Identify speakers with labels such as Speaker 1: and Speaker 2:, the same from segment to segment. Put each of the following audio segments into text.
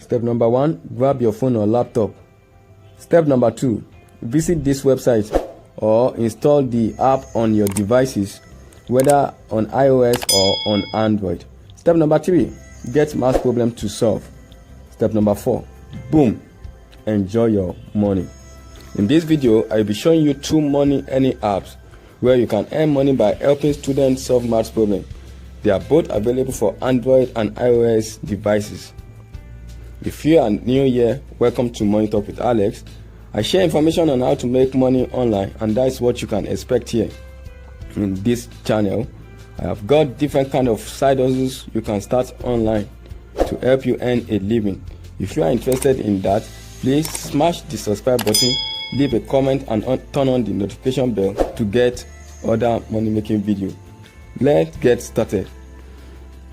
Speaker 1: Step number 1, grab your phone or laptop. Step number 2, visit this website or install the app on your devices, whether on iOS or on Android. Step number 3, get math problem to solve. Step number 4, boom, enjoy your money. In this video, I'll be showing you 2 money earning apps where you can earn money by helping students solve math problems. They are both available for Android and iOS devices. If you are new here, welcome to Money Talk with Alex. I share information on how to make money online, and that's what you can expect here in this channel. I have got different kind of side hustles you can start online to help you earn a living. If you are interested in that, please smash the subscribe button, leave a comment, and turn on the notification bell to get other money making videos. Let's get started.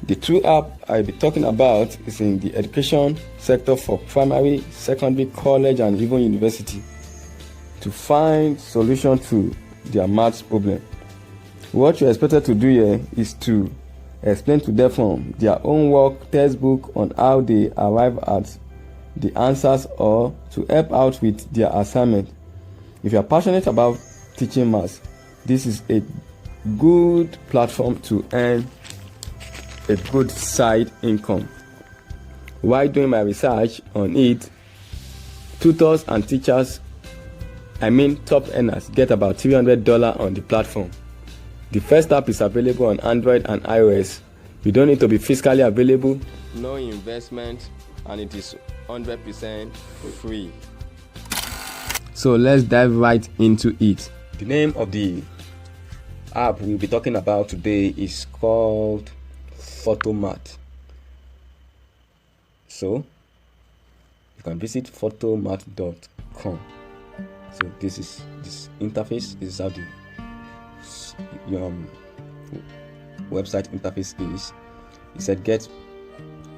Speaker 1: The 2 apps I'll be talking about is in the education sector for primary, secondary, college, and even university to find solution to their maths problem. What you're expected to do here is to explain to them from their own work textbook on how they arrive at the answers, or to help out with their assignment. If you are passionate about teaching maths, this is a good platform to earn a good side income. While doing my research on it, tutors and teachers, top earners, get about $300 on the platform. The first app is available on Android and iOS. You don't need to be physically available, no investment, and it is 100% free. So let's dive right into it. The name of the app we'll be talking about today is called photomath. So you can visit photomath.com. So this is this interface. This is how the website interface is. It said get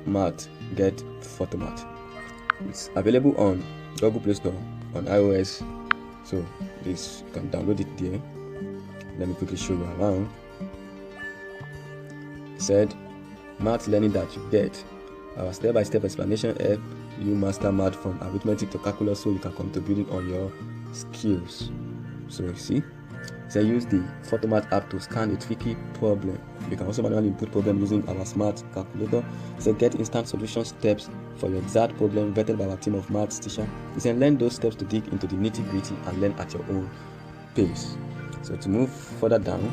Speaker 1: math, get photomath. It's available on Google Play Store, on iOS. So this, you can download it there. Let me quickly show you around. It said math learning that you get. Our step-by-step explanation help you master math from arithmetic to calculus, so you can contribute on your skills. So you see, so use the photomath app to scan a tricky problem. You can also manually input problem using our smart calculator. So get instant solution steps for your exact problem vetted by our team of maths teacher. You can learn those steps to dig into the nitty-gritty and learn at your own pace. So to move further down,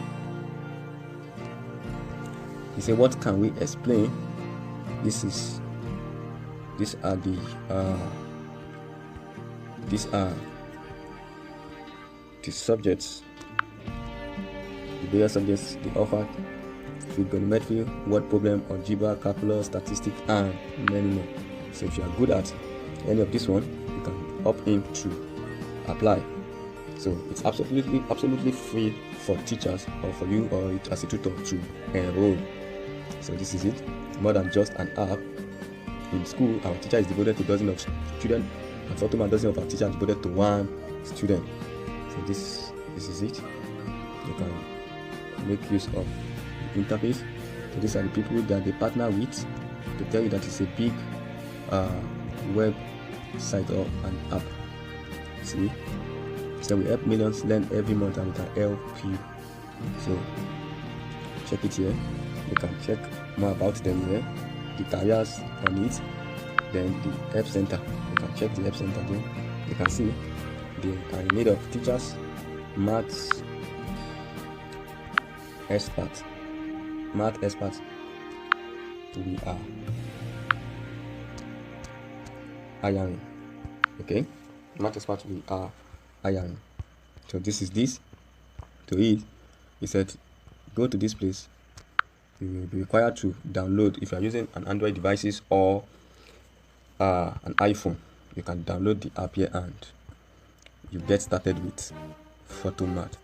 Speaker 1: you say, what can we explain? These are the subjects, the various subjects they offer: trigonometry, word problem, algebra, calculus, statistics, and many more. So if you are good at any of this one, you can opt in to apply. So it's absolutely free for teachers or for you or as a tutor to enroll. So this is it. More than just an app. In school, our teacher is devoted to dozens of students, and photomath dozens of our teachers are devoted to one student. So this is it. You can make use of the interface. So these are the people that they partner with to tell you that it's a big web site or an app. See, so we help millions learn every month, and we can help you. So check it here. You can check more about them here, the careers on it, then the help center. You can check the help center there. You can see they are in need of teachers, math experts. We are hiring. Okay, math experts we are hiring. So this is this. To it, he said, go to this place. You will be required to download. If you are using an Android devices or an iPhone, you can download the app here and you get started with photomath.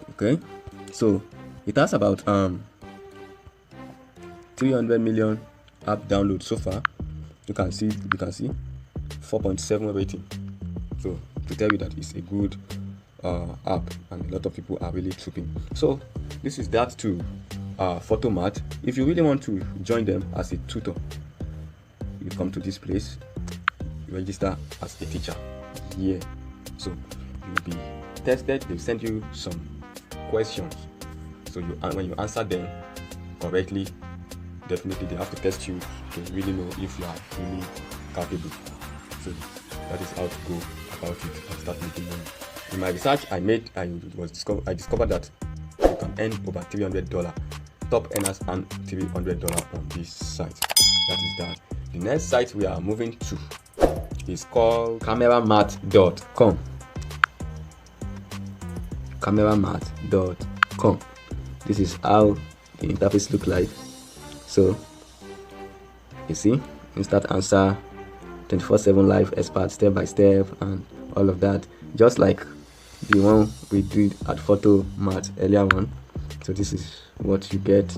Speaker 1: Okay, so it has about 300 million app downloads so far. You can see 4.7 rating. So to tell you that it's a good app, and a lot of people are really trooping. So this is that to photomath. If you really want to join them as a tutor, you come to this place, you register as a teacher here. So you will be tested. They send you some questions, so when you answer them correctly, definitely they have to test you to really know if you are really capable. So that is how to go about it and start making money. In my research I discovered that you can earn over $300. Top earners earn $300 on this site. That is that. The next site we are moving to is called cameramath.com. cameramath.com. This is how the interface look like. So you see, instant answer, 24/7 live expert, step by step, and all of that, just like the one we did at photomath earlier on. So this is what you get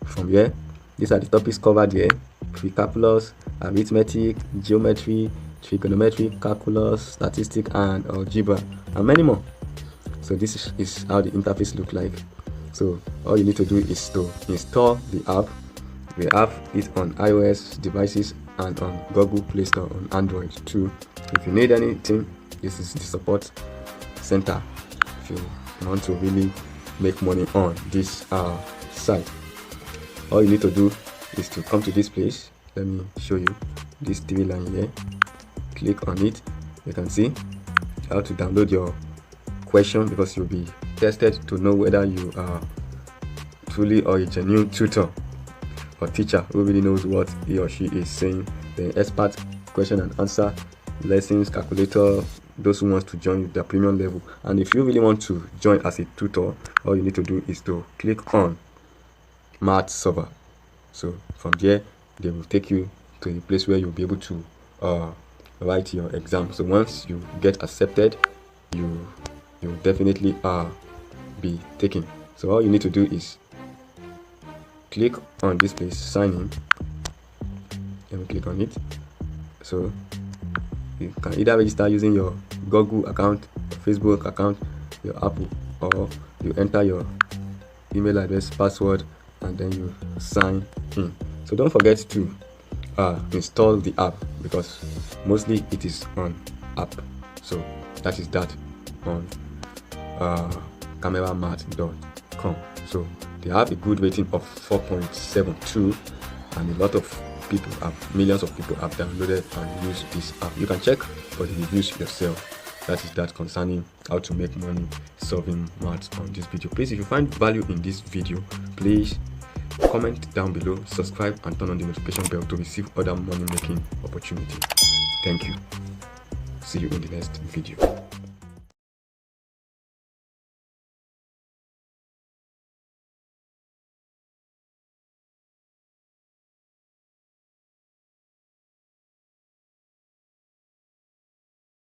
Speaker 1: from here. These are the topics covered here: pre-calculus, arithmetic, geometry, trigonometry, calculus, statistics, and algebra, and many more. So this is how the interface look like. So all you need to do is to install the app. We have it on iOS devices and on Google Play Store on Android too. If you need anything, this is the support center if you want to really make money on this site. All you need to do is to come to this place. Let me show you this TV line here. Click on it. You can see how to download your question, because you'll be tested to know whether you are truly or a genuine tutor or teacher who really knows what he or she is saying. The expert question and answer, lessons, calculator, those who want to join the premium level. And if you really want to join as a tutor, all you need to do is to click on math server. So from there they will take you to the place where you'll be able to write your exam. So once you get accepted, you will definitely be taken. So all you need to do is click on this place, sign in. Let me click on it. So you can either register using your Google account, Facebook account, your Apple, or you enter your email address, password, and then you sign in. So don't forget to install the app, because mostly it is on app. So that is that on cameramath.com. So they have a good rating of 4.72, and a lot of people millions of people have downloaded and used this app. You can check for the reviews yourself. That is that concerning how to make money solving maths on this video. Please, if you find value in this video, please comment down below, subscribe, and turn on the notification bell to receive other money making opportunities. Thank you. See you in the next video.